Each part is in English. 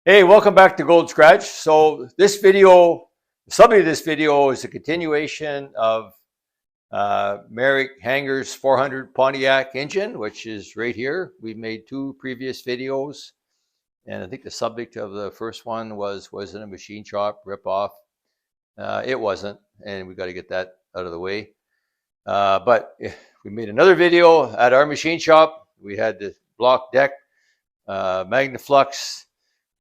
Hey, welcome back to Gold Scratch. So this video, the subject of this video is a continuation of Merrick Hanger's 400 Pontiac engine, which is right here. We've made two previous videos, and I think the subject of the first one was it a machine shop ripoff? It wasn't, and we got to get that out of the way. But we made another video at our machine shop. We had the block deck, Magnaflux,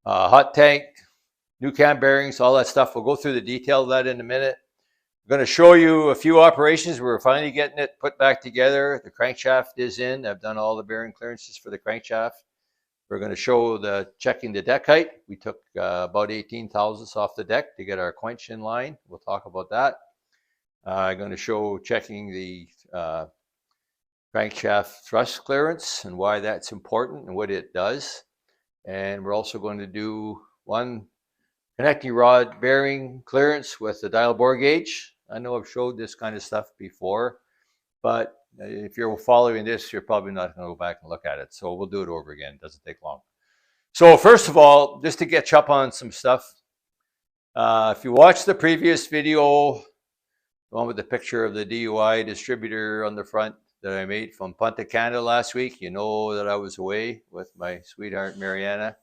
hot tank, new cam bearings, all that stuff. We'll go through the detail of that in a minute. I'm going to show you a few operations. We're finally getting it put back together. The crankshaft is in. I've done all the bearing clearances for the crankshaft. We're going to show checking the deck height. We took about 18 thousandths off the deck to get our quench in line. We'll talk about that. I'm going to show checking the crankshaft thrust clearance and why that's important and what it does. And we're also going to do one connecting rod bearing clearance with the dial bore gauge. I know I've showed this kind of stuff before, but if you're following this, you're probably not going to go back and look at it. So we'll do it over again. It doesn't take long. So first of all, just to catch up on some stuff, if you watched the previous video, the one with the picture of the DUI distributor on the front that I made from Pontiac, Canada last week, you know that I was away with my sweetheart Mariana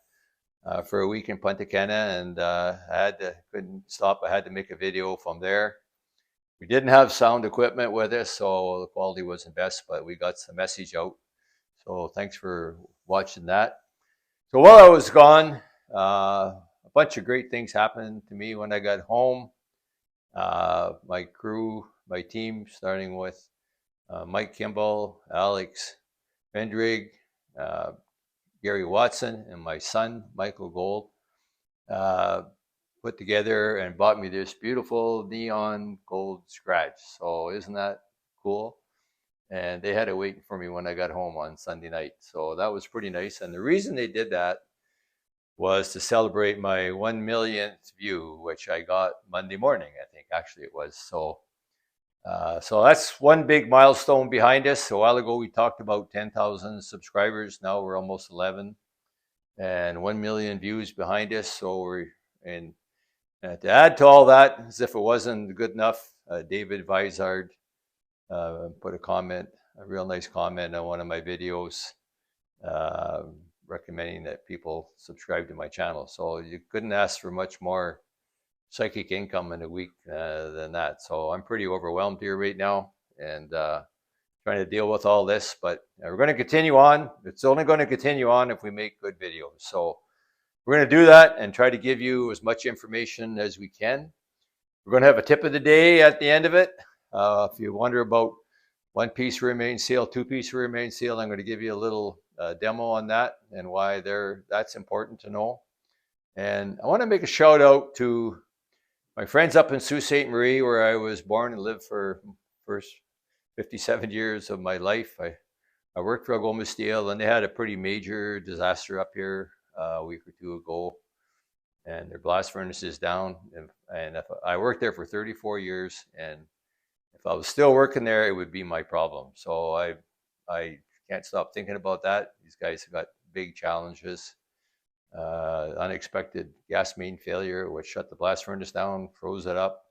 for a week in Pontiac, Canada, and couldn't stop. I had to make a video from there. We didn't have sound equipment with us, so the quality wasn't best, but we got some message out. So thanks for watching that. So while I was gone, a bunch of great things happened to me when I got home. My crew, my team, starting with Mike Kimball, Alex Vendrig, Gary Watson, and my son, Michael Gold, put together and bought me this beautiful neon gold scratch. So isn't that cool? And they had it waiting for me when I got home on Sunday night. So that was pretty nice. And the reason they did that was to celebrate my 1 millionth view, which I got Monday morning, I think actually it was. So that's one big milestone behind us. A while ago, we talked about 10,000 subscribers. Now we're almost 11 and 1 million views behind us. So and to add to all that, as if it wasn't good enough, David Vizard put a real nice comment on one of my videos, recommending that people subscribe to my channel. So you couldn't ask for much more psychic income in a week than that. So I'm pretty overwhelmed here right now and trying to deal with all this, but we're going to continue on. It's only going to continue on if we make good videos. So we're going to do that and try to give you as much information as we can. We're going to have a tip of the day at the end of it. If you wonder about one-piece remain seal, two-piece remain seal, I'm going to give you a little demo on that and why that's important to know. And I want to make a shout out to my friends up in Sault Ste. Marie, where I was born and lived for the first 57 years of my life. I worked for Algoma Steel, and they had a pretty major disaster up here a week or two ago, and their blast furnace is down. And I worked there for 34 years, and if I was still working there, it would be my problem. So I can't stop thinking about that. These guys have got big challenges. Unexpected gas main failure, which shut the blast furnace down, froze it up,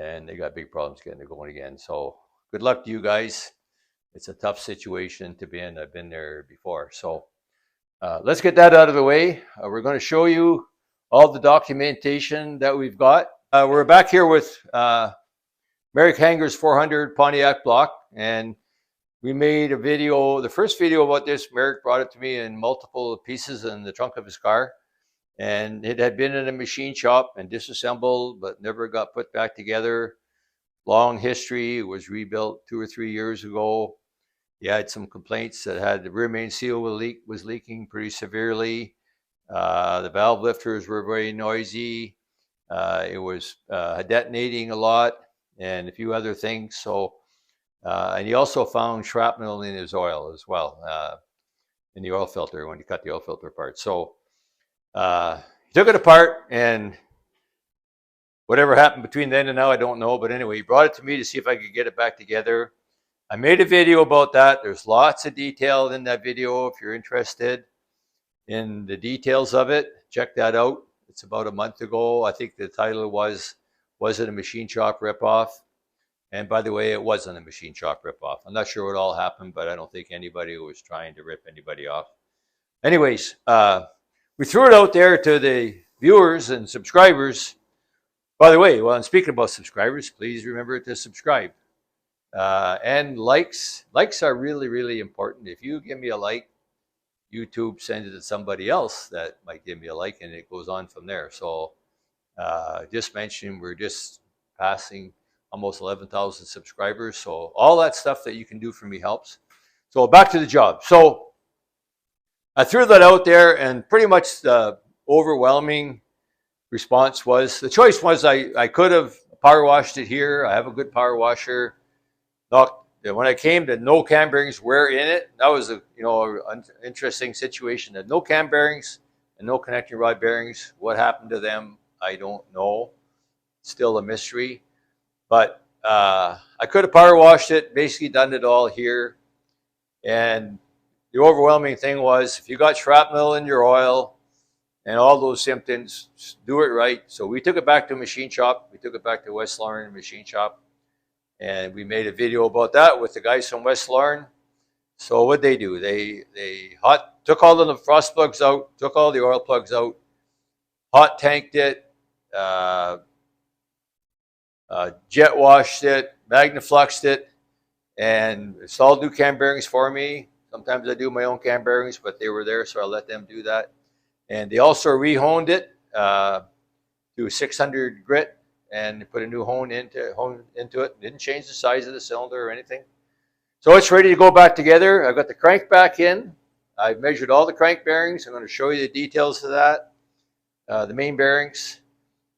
and they got big problems getting it going again. So good luck to you guys. It's a tough situation to be in. I've been there before. So let's get that out of the way. We're going to show you all the documentation that we've got. We're back here with Merrick Hanger's 400 Pontiac block, and we made a video, the first video about this. Merrick brought it to me in multiple pieces in the trunk of his car. And it had been in a machine shop and disassembled, but never got put back together. Long history. It was rebuilt 2 or 3 years ago. He had some complaints that had the rear main seal was leaking pretty severely. The valve lifters were very noisy. It was detonating a lot and a few other things. So. And he also found shrapnel in his oil as well, in the oil filter when he cut the oil filter apart. So he took it apart, and whatever happened between then and now, I don't know. But anyway, he brought it to me to see if I could get it back together. I made a video about that. There's lots of detail in that video if you're interested in the details of it. check that out. It's about a month ago. I think the title was it a machine shop ripoff? And by the way, it wasn't a machine shop ripoff. I'm not sure what all happened, but I don't think anybody was trying to rip anybody off. Anyways, we threw it out there to the viewers and subscribers. By the way, while I'm speaking about subscribers, please remember to subscribe. And likes are really, really important. If you give me a like, YouTube sends it to somebody else that might give me a like, and it goes on from there. So just mentioning, we're just passing almost 11,000 subscribers. So all that stuff that you can do for me helps. So back to the job. So I threw that out there, and pretty much the overwhelming response was, the choice was, I could have power washed it here. I have a good power washer. When I came to no cam bearings were in it, that was an interesting situation. That no cam bearings and no connecting rod bearings. What happened to them, I don't know. Still a mystery. But I could have power washed it, basically done it all here. And the overwhelming thing was, if you got shrapnel in your oil and all those symptoms, do it right. So we took it back to a machine shop. We took it back to West Lorne Machine Shop. And we made a video about that with the guys from West Lorne. So what'd they do? They took all the frost plugs out, took all the oil plugs out, hot tanked it, jet washed it, magnafluxed it, and installed new cam bearings for me. Sometimes I do my own cam bearings, but they were there, so I let them do that. And they also re-honed it to 600 grit and put a new hone into it. Didn't change the size of the cylinder or anything. So it's ready to go back together. I've got the crank back in. I've measured all the crank bearings. I'm going to show you the details of that. The main bearings.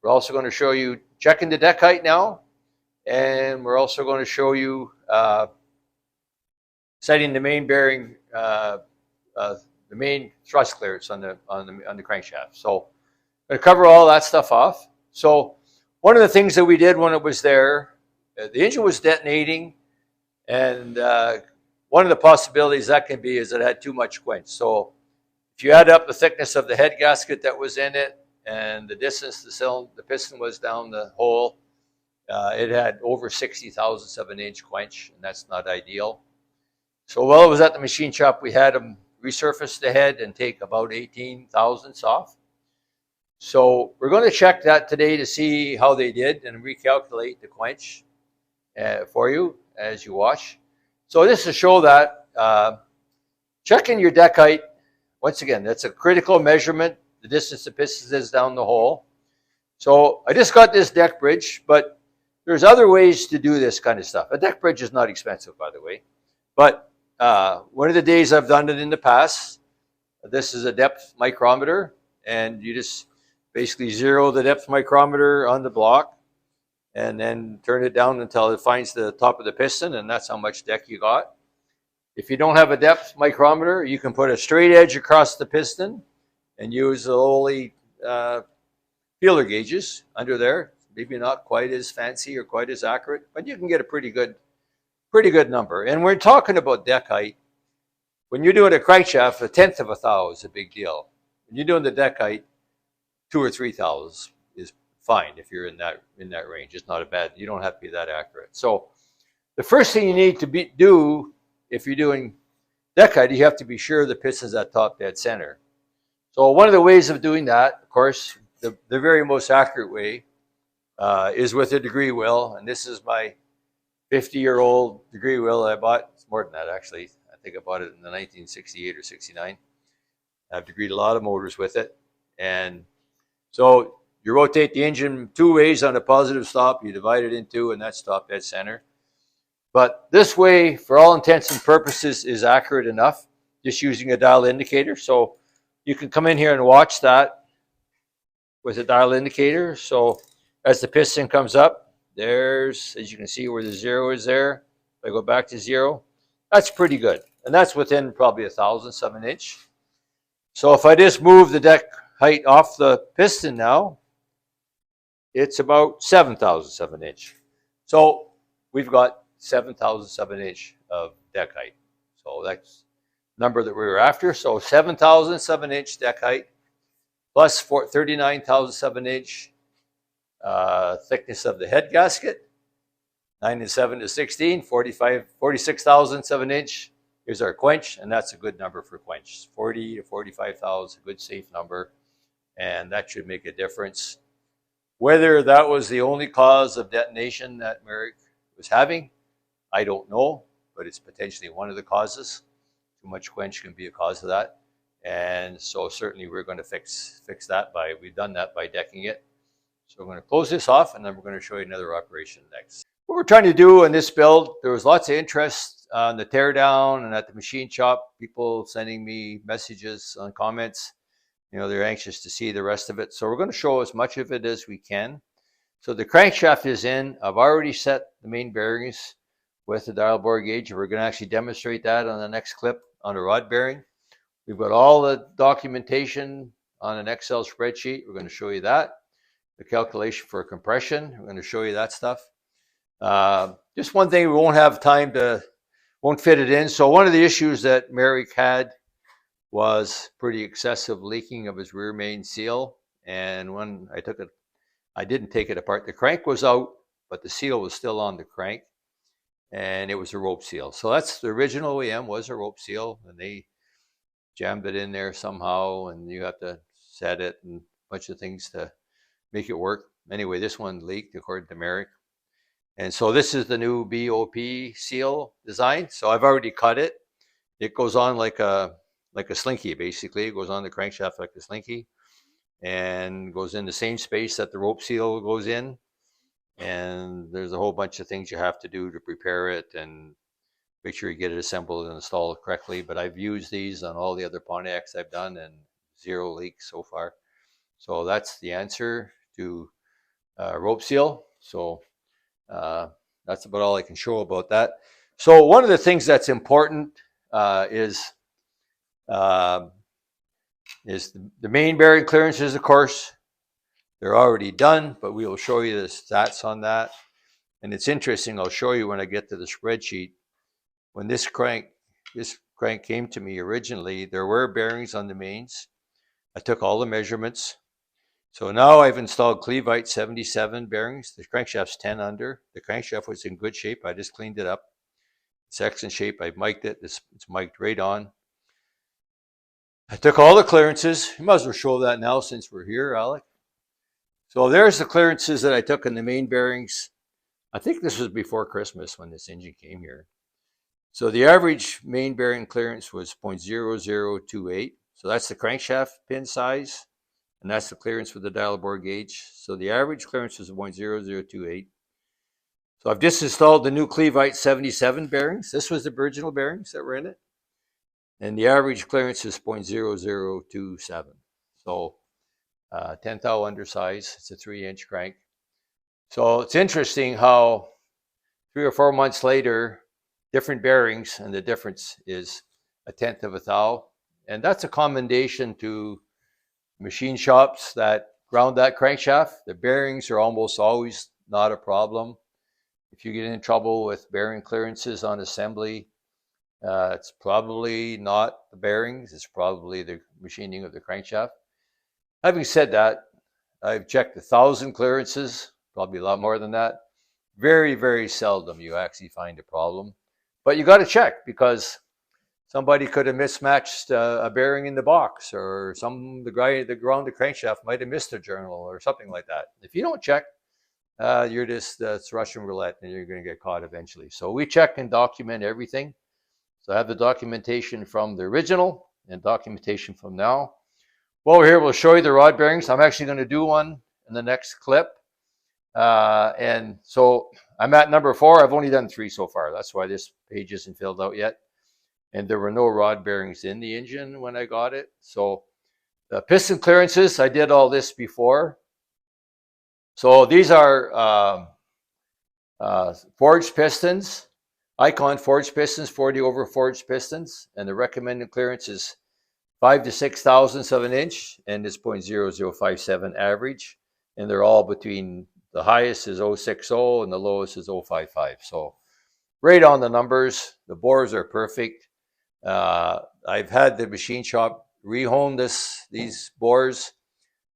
We're also going to show you checking the deck height now. And we're also going to show you setting the main bearing, the main thrust clearance on the crankshaft. So I'm going to cover all that stuff off. So one of the things that we did when it was there, the engine was detonating, and one of the possibilities that can be is it had too much quench. So if you add up the thickness of the head gasket that was in it and the distance the piston was down the hole, it had over 60 thousandths of an inch quench, and that's not ideal. So while I was at the machine shop, we had them resurface the head and take about 18 thousandths off. So we're going to check that today to see how they did and recalculate the quench for you as you watch. So this to show that checking your deck height, once again, that's a critical measurement, the distance the piston is down the hole. So I just got this deck bridge, but there's other ways to do this kind of stuff. A deck bridge is not expensive, by the way. But one of the days I've done it in the past, this is a depth micrometer, and you just basically zero the depth micrometer on the block and then turn it down until it finds the top of the piston, and that's how much deck you got. If you don't have a depth micrometer, you can put a straight edge across the piston and use the lowly feeler gauges under there. Maybe not quite as fancy or quite as accurate, but you can get a pretty good number. And we're talking about deck height. When you're doing a crankshaft, 1/10 of a thou is a big deal. When you're doing the deck height, 2 or 3 thous is fine if you're in that range. It's not a bad. You don't have to be that accurate. So the first thing you need to do if you're doing deck height, you have to be sure the piston's at top dead center. So one of the ways of doing that, of course, the very most accurate way is with a degree wheel, and this is my 50-year-old degree wheel I bought. It's more than that, actually. I think I bought it in the 1968 or 69. I've degreed a lot of motors with it. And so you rotate the engine 2 ways on a positive stop. You divide it in 2, and that's top dead center. But this way, for all intents and purposes, is accurate enough, just using a dial indicator. So you can come in here and watch that with a dial indicator. So as the piston comes up, there's, as you can see where the 0 is there. If I go back to 0, that's pretty good. And that's within probably 1/1000th of an inch. So if I just move the deck height off the piston now, it's about 7/1000th of an inch. So we've got 7/1000th of an inch of deck height. So that's the number that we were after. So 7/1000th of an inch deck height. plus 39,000 7-inch thickness of the head gasket. 9 and 7 is 16, 46,000 7-inch. Here's our quench, and that's a good number for quench. 40 to 45,000, good safe number, and that should make a difference. Whether that was the only cause of detonation that Merrick was having, I don't know, but it's potentially one of the causes. Too much quench can be a cause of that. And so certainly we're going to fix that we've done that by decking it. So we're going to close this off, and then we're going to show you another operation next. What we're trying to do in this build, there was lots of interest on the teardown and at the machine shop, people sending me messages on comments. You know, they're anxious to see the rest of it. So we're going to show as much of it as we can. So the crankshaft is in. I've already set the main bearings with the dial bore gauge. We're going to actually demonstrate that on the next clip on a rod bearing. We've got all the documentation on an Excel spreadsheet. We're going to show you that. The calculation for compression. We're going to show you that stuff. Just one thing, we won't have time to, won't fit it in. So one of the issues that Merrick had was pretty excessive leaking of his rear main seal. And when I took it, I didn't take it apart. The crank was out, but the seal was still on the crank. And it was a rope seal. So that's the original OEM, was a rope seal. And they jammed it in there somehow. And you have to set it and a bunch of things to make it work. Anyway, this one leaked according to Merrick. And so this is the new BOP seal design. So I've already cut it. It goes on like a slinky, basically. It goes on the crankshaft like a slinky and goes in the same space that the rope seal goes in. And there's a whole bunch of things you have to do to prepare it and make sure you get it assembled and installed correctly. But I've used these on all the other Pontiacs I've done and 0 leaks so far. So that's the answer to rope seal. So that's about all I can show about that. So one of the things that's important is the main bearing clearances, of course. They're already done, but we will show you the stats on that. And it's interesting, I'll show you when I get to the spreadsheet. When this crank came to me originally, there were bearings on the mains. I took all the measurements. So now I've installed Clevite 77 bearings. The crankshaft's 10 under. The crankshaft was in good shape. I just cleaned it up. It's excellent shape. I've mic'd it. It's mic'd right on. I took all the clearances. You might as well show that now since we're here, Alec. So there's the clearances that I took in the main bearings. I think this was before Christmas when this engine came here. So the average main bearing clearance was 0.0028. So that's the crankshaft pin size. And that's the clearance for the dial bore gauge. So the average clearance is 0.0028. So I've just installed the new Clevite 77 bearings. This was the original bearings that were in it. And the average clearance is 0.0027. So 10 thou undersize. It's a 3-inch crank. So it's interesting how 3 or 4 months later, different bearings, and the difference is 1/10 of a thou. And that's a commendation to machine shops that ground that crankshaft. The bearings are almost always not a problem. If you get in trouble with bearing clearances on assembly, it's probably not the bearings, it's probably the machining of the crankshaft. Having said that, I've checked 1,000 clearances, probably a lot more than that. Very, very seldom you actually find a problem. But you got to check, because somebody could have mismatched a bearing in the box, or the guy that ground the crankshaft might have missed a journal or something like that. If you don't check, you're just, it's Russian roulette, and you're going to get caught eventually. So we check and document everything. So I have the documentation from the original and documentation from now. While we're here, we'll show you the rod bearings. I'm actually going to do one in the next clip. And so I'm at number 4. I've only done 3 so far. That's why this page isn't filled out yet. And there were no rod bearings in the engine when I got it. So the piston clearances, I did all this before. So these are forged pistons, Icon forged pistons, 40 over forged pistons. And the recommended clearance is 5 to 6 thousandths of an inch, and it's 0.0057 average. And they're all between, the highest is 060 and the lowest is 055. So right on the numbers. The bores are perfect. I've had the machine shop rehone these bores.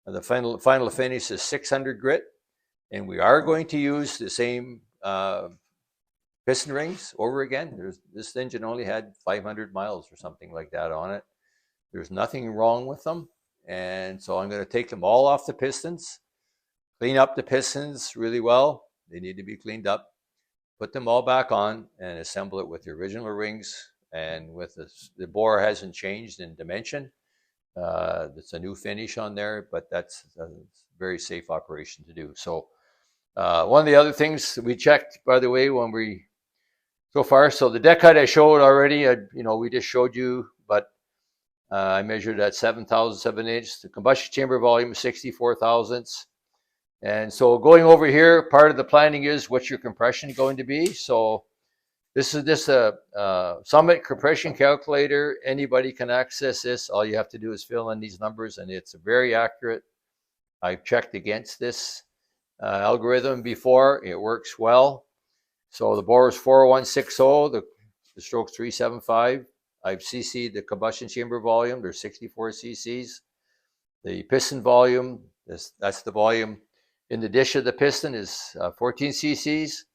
The final finish is 600 grit, and we are going to use the same piston rings over again. This engine only had 500 miles or something like that on it. There's nothing wrong with them, and so I'm going to take them all off the pistons, clean up the pistons really well. They need to be cleaned up. Put them all back on and assemble it with the original rings. And with the bore hasn't changed in dimension. It's a new finish on there, but that's a very safe operation to do. So one of the other things that we checked, by the way, so the deck height I showed already, we just showed you, but I measured at 7,007 The combustion chamber volume is 64 thousandths. And so going over here, part of the planning is what's your compression going to be. So this is just a Summit compression calculator. Anybody can access this. All you have to do is fill in these numbers, and it's very accurate. I've checked against this algorithm before. It works well. So the bore is 40160. The stroke's 375. I've cc'd the combustion chamber volume. There's 64 cc's. The piston volume, that's the volume in the dish of the piston, is 14 cc's.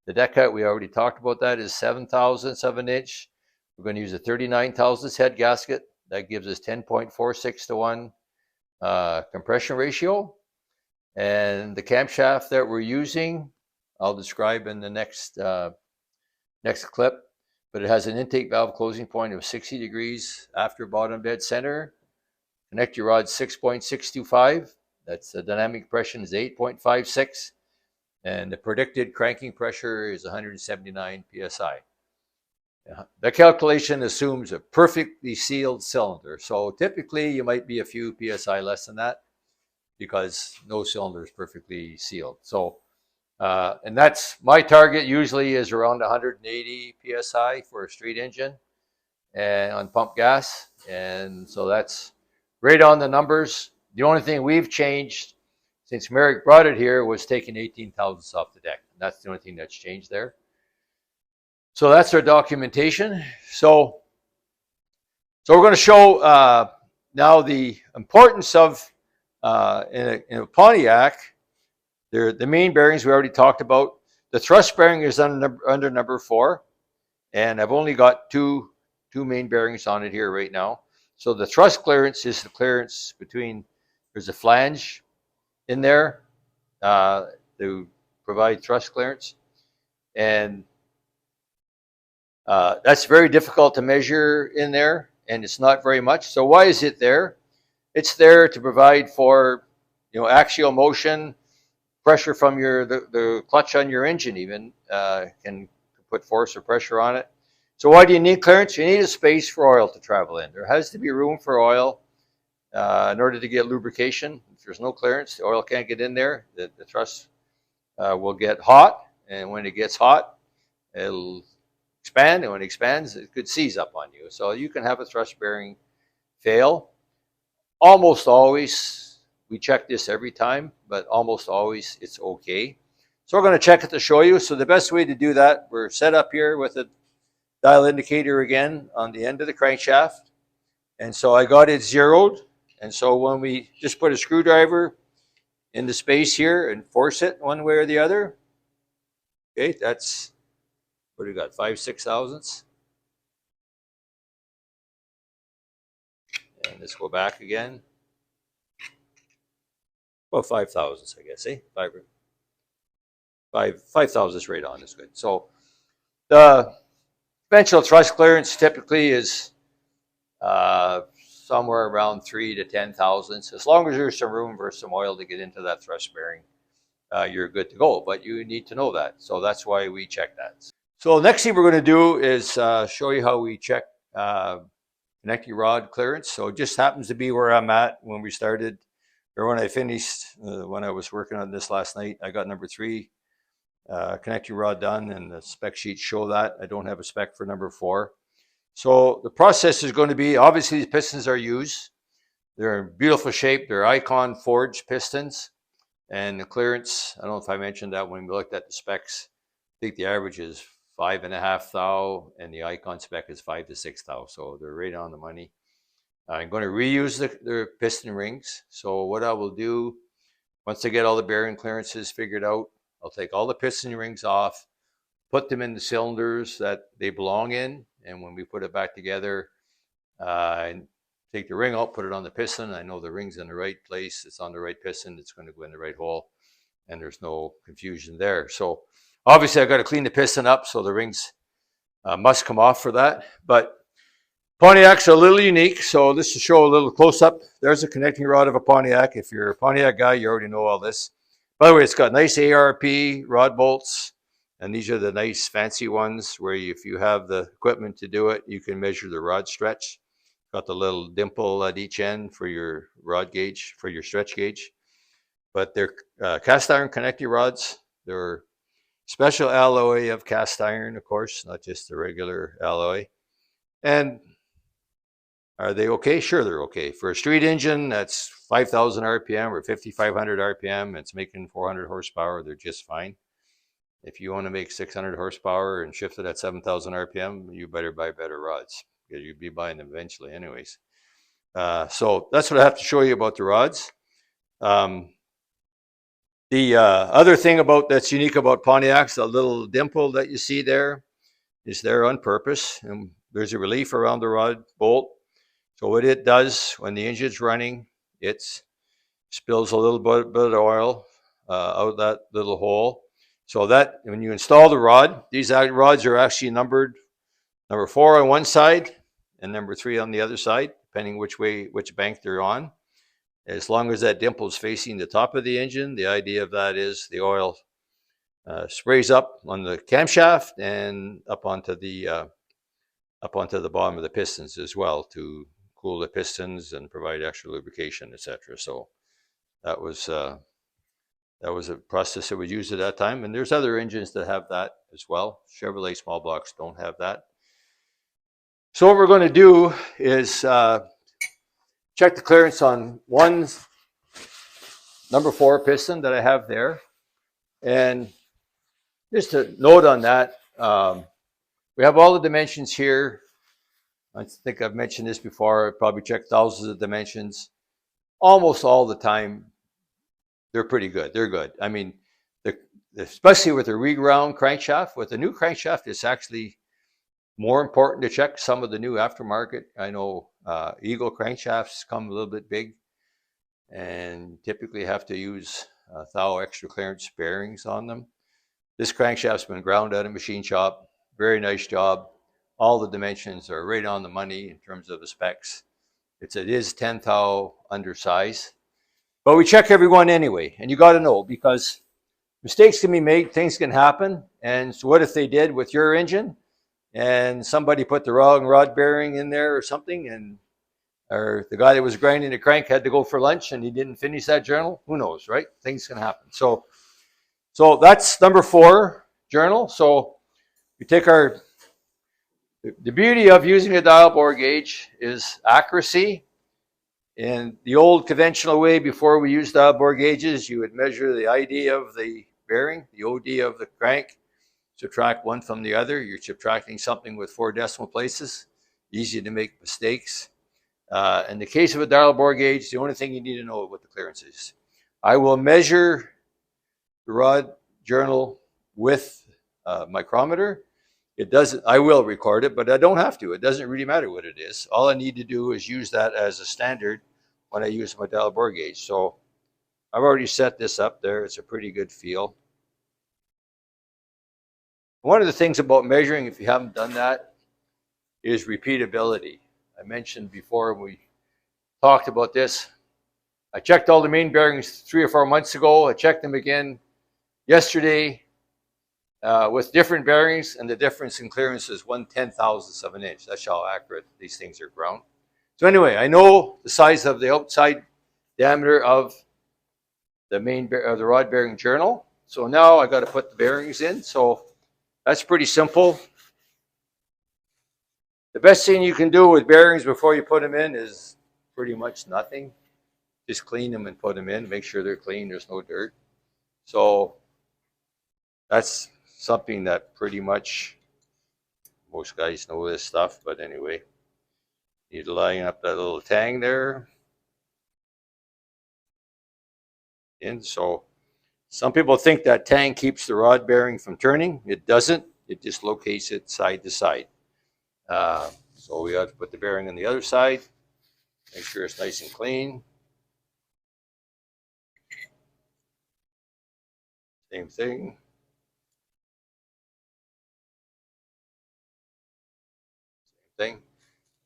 The deck height, we already talked about that, is 7 thousandths of an inch. We're going to use a 39 thousandths head gasket. That gives us 10.46 to 1 compression ratio. And the camshaft that we're using, I'll describe in the next clip, but it has an intake valve closing point of 60 degrees after bottom dead center. Connector rod 6.625. That's the dynamic compression is 8.56. And the predicted cranking pressure is 179 psi. The calculation assumes a perfectly sealed cylinder. So typically you might be a few psi less than that because no cylinder is perfectly sealed. So, and that's my target usually is around 180 psi for a street engine and on pump gas. And so that's right on the numbers. The only thing we've changed since Merrick brought it here was taking 18 thousandths off the deck. That's the only thing that's changed there. So that's our documentation. So we're going to show now the importance of, in a Pontiac, the main bearings we already talked about. The thrust bearing is under number 4, and I've only got two main bearings on it here right now. So the thrust clearance is the clearance between, there's a flange in there to provide thrust clearance. And that's very difficult to measure in there, and it's not very much. So why is it there? It's there to provide for, axial motion, pressure from the clutch on your engine even can put force or pressure on it. So why do you need clearance? You need a space for oil to travel in. There has to be room for oil in order to get lubrication. If there's no clearance, the oil can't get in there. The thrust will get hot, and when it gets hot, it'll expand, and when it expands, it could seize up on you. So you can have a thrust bearing fail. Almost always, we check this every time, but almost always it's okay. So we're going to check it to show you. So the best way to do that, we're set up here with a dial indicator again on the end of the crankshaft. And so I got it zeroed. And so when we just put a screwdriver in the space here and force it one way or the other, okay, that's, what do we got, 5/6 thousandths. And let's go back again. Well, 5 thousandths, I guess, eh? 5 thousandths right on is good. So the conventional thrust clearance typically is somewhere around 3 to 10 thousandths. As long as there's some room for some oil to get into that thrust bearing, you're good to go. But you need to know that. So that's why we check that. So the next thing we're going to do is show you how we check connecting rod clearance. So it just happens to be where I'm at when we started, or when I finished, when I was working on this last night. I got number 3 connecting rod done, and the spec sheets show that. I don't have a spec for number 4. So the process is going to be, obviously these pistons are used. They're in beautiful shape. They're Icon forged pistons. And the clearance, I don't know if I mentioned that when we looked at the specs. I think the average is 5.5 thou, and the Icon spec is 5 to 6 thou. So they're right on the money. I'm going to reuse the piston rings. So what I will do, once I get all the bearing clearances figured out, I'll take all the piston rings off, put them in the cylinders that they belong in, and when we put it back together, I take the ring out, put it on the piston. I know the ring's in the right place. It's on the right piston. It's going to go in the right hole, and there's no confusion there. So obviously I've got to clean the piston up, so the rings must come off for that. But Pontiacs are a little unique, so this to show a little close-up. There's a connecting rod of a Pontiac. If you're a Pontiac guy, you already know all this. By the way, it's got nice ARP rod bolts, and these are the nice fancy ones where if you have the equipment to do it, you can measure the rod stretch. Got the little dimple at each end for your rod gauge, for your stretch gauge. But they're cast iron connecting rods. They're special alloy of cast iron, of course, not just the regular alloy. And are they okay? Sure, they're okay. For a street engine that's 5,000 RPM or 5,500 RPM, it's making 400 horsepower, they're just fine. If you want to make 600 horsepower and shift it at 7,000 RPM, you better buy better rods because you'll be buying them eventually anyways. So that's what I have to show you about the rods. The other thing that's unique about Pontiacs, the little dimple that you see there is there on purpose. And there's a relief around the rod bolt. So what it does when the engine's running, it spills a little bit of oil out that little hole. So that when you install the rod, these rods are actually numbered number 4 on one side and number 3 on the other side, depending which bank they're on. As long as that dimple is facing the top of the engine, the idea of that is the oil sprays up on the camshaft and up onto the bottom of the pistons as well to cool the pistons and provide extra lubrication, etc. So that was a process that was used at that time, and there's other engines that have that as well. Chevrolet small blocks don't have that. So what we're going to do is check the clearance on one number 4 piston that I have there, and just a note on that, we have all the dimensions here. I think I've mentioned this before. I've probably checked thousands of dimensions. Almost all the time, they're pretty good. They're good. I mean, especially with the reground crankshaft. With the new crankshaft, it's actually more important to check some of the new aftermarket. I know Eagle crankshafts come a little bit big and typically have to use thou extra clearance bearings on them. This crankshaft's been ground out of machine shop. Very nice job. All the dimensions are right on the money in terms of the specs. It is 10 thou undersize, but we check every one anyway. And you got to know, because mistakes can be made, things can happen. And so what if they did with your engine and somebody put the wrong rod bearing in there or something, or the guy that was grinding the crank had to go for lunch and he didn't finish that journal? Who knows, right? Things can happen. So that's number 4 journal. So we take the beauty of using a dial bore gauge is accuracy. In the old conventional way, before we used dial bore gauges, you would measure the ID of the bearing, the OD of the crank, subtract one from the other. You're subtracting something with 4 decimal places. Easy to make mistakes. In the case of a dial bore gauge, the only thing you need to know what the clearance is. I will measure the rod journal with a micrometer. I will record it, but I don't have to. It doesn't really matter what it is. All I need to do is use that as a standard when I use my dial bore gauge. So I've already set this up there. It's a pretty good feel. One of the things about measuring, if you haven't done that, is repeatability. I mentioned before when we talked about this, I checked all the main bearings 3 or 4 months ago. I checked them again yesterday. With different bearings, and the difference in clearance is 1/10,000th of an inch. That's how accurate these things are ground. So anyway, I know the size of the outside diameter of the the rod bearing journal. So now I got to put the bearings in. So that's pretty simple. The best thing you can do with bearings before you put them in is pretty much nothing. Just clean them and put them in. Make sure they're clean. There's no dirt. So that's something that pretty much most guys know this stuff, but anyway, You line up that little tang there. And so some people think that tang keeps the rod bearing from turning. It doesn't. It just locates it side to side. So we have to put the bearing on the other side. Make sure it's nice and clean. Same thing. Same thing.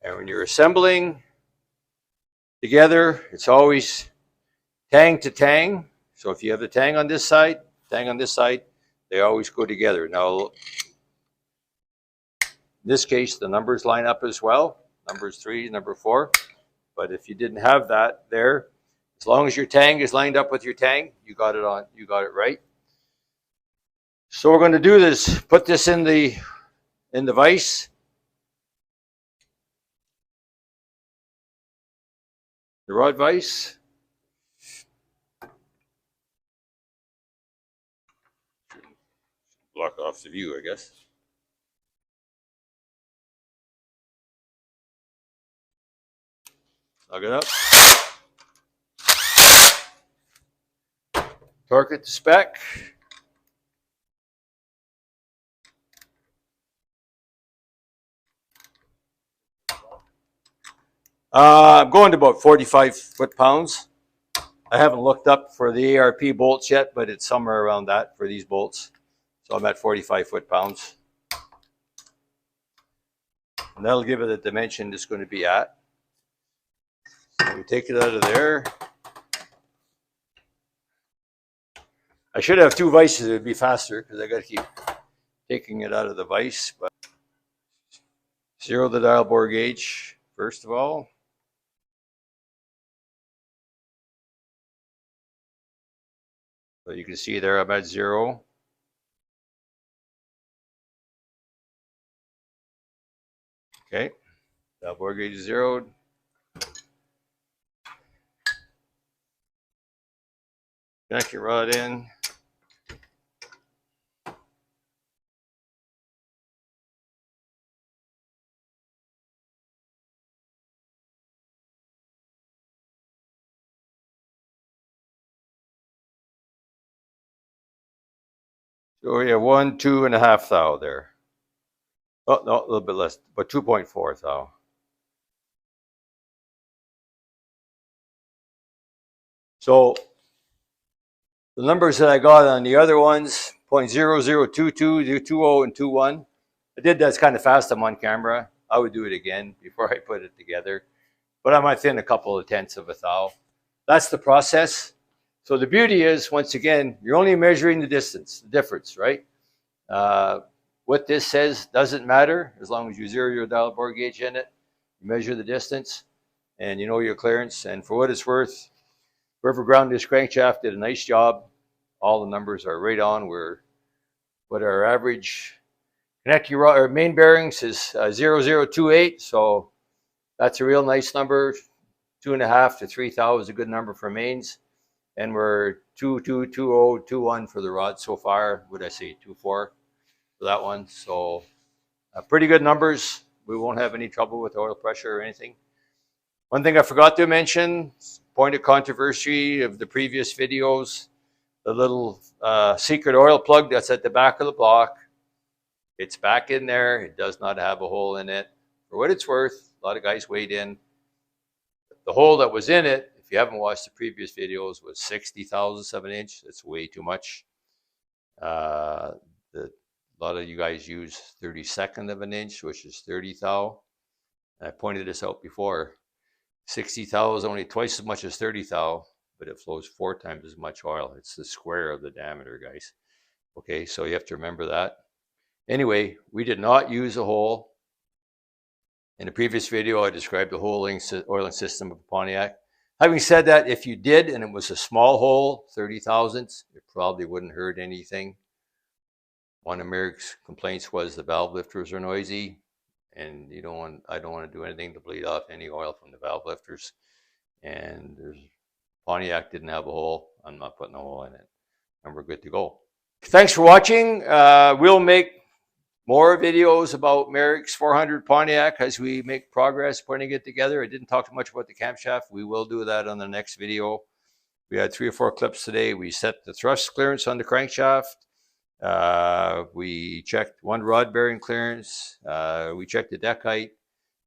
And when you're assembling together, it's always tang to tang. So if you have the tang on this side, they always go together. Now, in this case, the numbers line up as well. Numbers 3, number 4. But if you didn't have that there, as long as your tang is lined up with your tang, you got it on. You got it right. So we're going to do this. Put this in the vise. The rod vise. Block off the view, I guess. Plug it up. Torque it to spec. I'm going to about 45 foot-pounds. I haven't looked up for the ARP bolts yet, but it's somewhere around that for these bolts. So I'm at 45 foot-pounds. And that'll give it the dimension it's going to be at. So we take it out of there. I should have 2 vices. It would be faster because I got to keep taking it out of the vise. But zero the dial bore gauge first of all. So you can see there I'm at 0. Okay, dial bore gauge is 0'd. Connect your rod in. So we have 1, 2.5 thou there. Oh, no, a little bit less, but 2.4 thou. So the numbers that I got on the other ones, 0.0022, 20, and 21. I did that's kind of fast. I'm on camera. I would do it again before I put it together. But I'm within a couple of tenths of a thou. That's the process. So the beauty is, once again, you're only measuring the distance, the difference, right? What this says doesn't matter as long as you zero your dial bore gauge in it. You measure the distance, and you know your clearance. And for what it's worth, whoever ground this crankshaft did a nice job. All the numbers are right on. What our average connect your or main bearings is 0028. So that's a real nice number. 2.5 to 3 thou is a good number for mains. And we're 222021 for the rod so far. What did I say? 24 for that one. So pretty good numbers. We won't have any trouble with oil pressure or anything. One thing I forgot to mention, point of controversy of the previous videos, the little secret oil plug that's at the back of the block. It's back in there. It does not have a hole in it. For what it's worth, a lot of guys weighed in. The hole that was in it, if you haven't watched the previous videos, was 60 thousandths of an inch. That's way too much. A lot of you guys use 32nd of an inch, which is 30 thou. I pointed this out before. 60 thou is only twice as much as 30 thou, but it flows 4 times as much oil. It's the square of the diameter, guys. Okay, so you have to remember that. Anyway, we did not use a hole. In the previous video, I described the whole oiling system of Pontiac. Having said that, if you did and it was a small hole, 30 thousandths, it probably wouldn't hurt anything. One of Merrick's complaints was the valve lifters are noisy, and I don't want to do anything to bleed off any oil from the valve lifters. And Pontiac didn't have a hole. I'm not putting a hole in it, and we're good to go. Thanks for watching. We'll make more videos about Merrick's 400 Pontiac as we make progress putting it together. I didn't talk too much about the camshaft. We will do that on the next video. We had 3 or 4 clips today. We set the thrust clearance on the crankshaft. We checked one rod bearing clearance. We checked the deck height.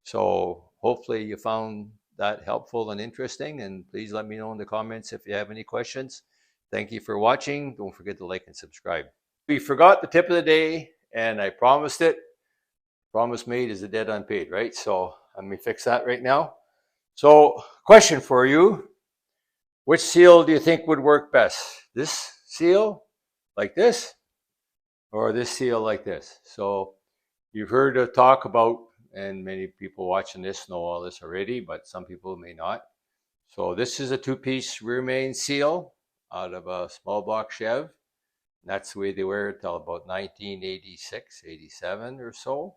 So hopefully you found that helpful and interesting. And please let me know in the comments if you have any questions. Thank you for watching. Don't forget to like and subscribe. We forgot the tip of the day, and I promised it. Promise made is a debt unpaid, right? So let me fix that right now. So question for you. Which seal do you think would work best? This seal like this, or this seal like this? So you've heard a talk about, and many people watching this know all this already, but some people may not. So this is a 2-piece rear main seal out of a small block Chev. That's the way they were until about 1986, 87 or so.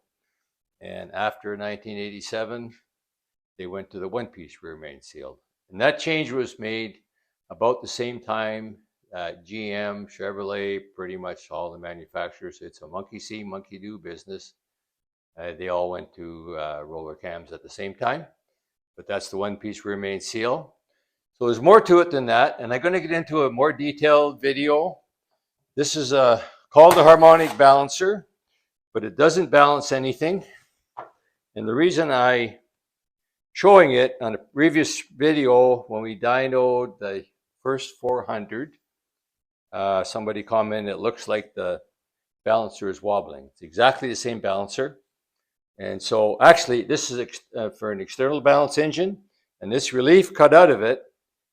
And after 1987, they went to the 1-piece rear main seal. And that change was made about the same time that GM, Chevrolet, pretty much all the manufacturers, it's a monkey see, monkey do business. They all went to roller cams at the same time. But that's the 1-piece rear main seal. So there's more to it than that. And I'm going to get into a more detailed video. This is called the harmonic balancer, but it doesn't balance anything. And the reason I'm showing it on a previous video when we dynoed the first 400, somebody commented it looks like the balancer is wobbling. It's exactly the same balancer. And so actually this is for an external balance engine, and this relief cut out of it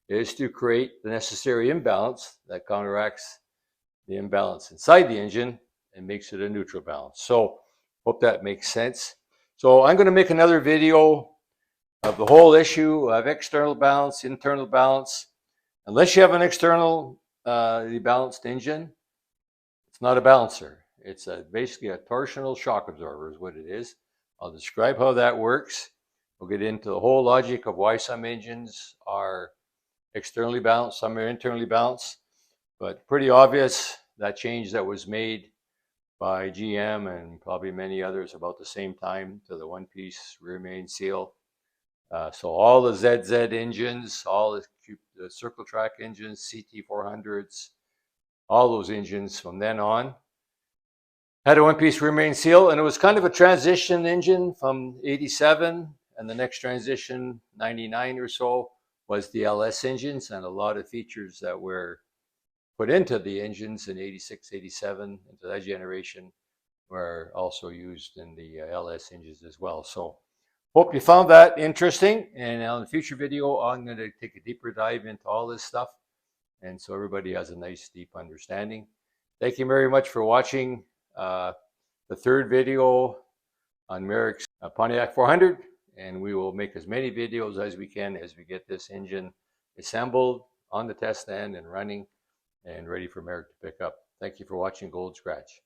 is to create the necessary imbalance that counteracts the imbalance inside the engine and makes it a neutral balance. So hope that makes sense. So I'm going to make another video of the whole issue of external balance, internal balance. Unless you have an external balanced engine, it's not a balancer. It's basically a torsional shock absorber is what it is. I'll describe how that works. We'll get into the whole logic of why some engines are externally balanced, some are internally balanced. But pretty obvious that change that was made by GM and probably many others about the same time to the 1-piece rear main seal. So all the ZZ engines, all the circle track engines, CT400s, all those engines from then on had a 1-piece rear main seal, and it was kind of a transition engine from 87, and the next transition, 99 or so, was the LS engines, and a lot of features that were put into the engines in 86, 87, into that generation, were also used in the LS engines as well. So hope you found that interesting, and in a future video, I'm going to take a deeper dive into all this stuff, and so everybody has a nice deep understanding. Thank you very much for watching the third video on Merrick's Pontiac 400, and we will make as many videos as we can as we get this engine assembled on the test stand and running and ready for Merrick to pick up. Thank you for watching Gold Scratch.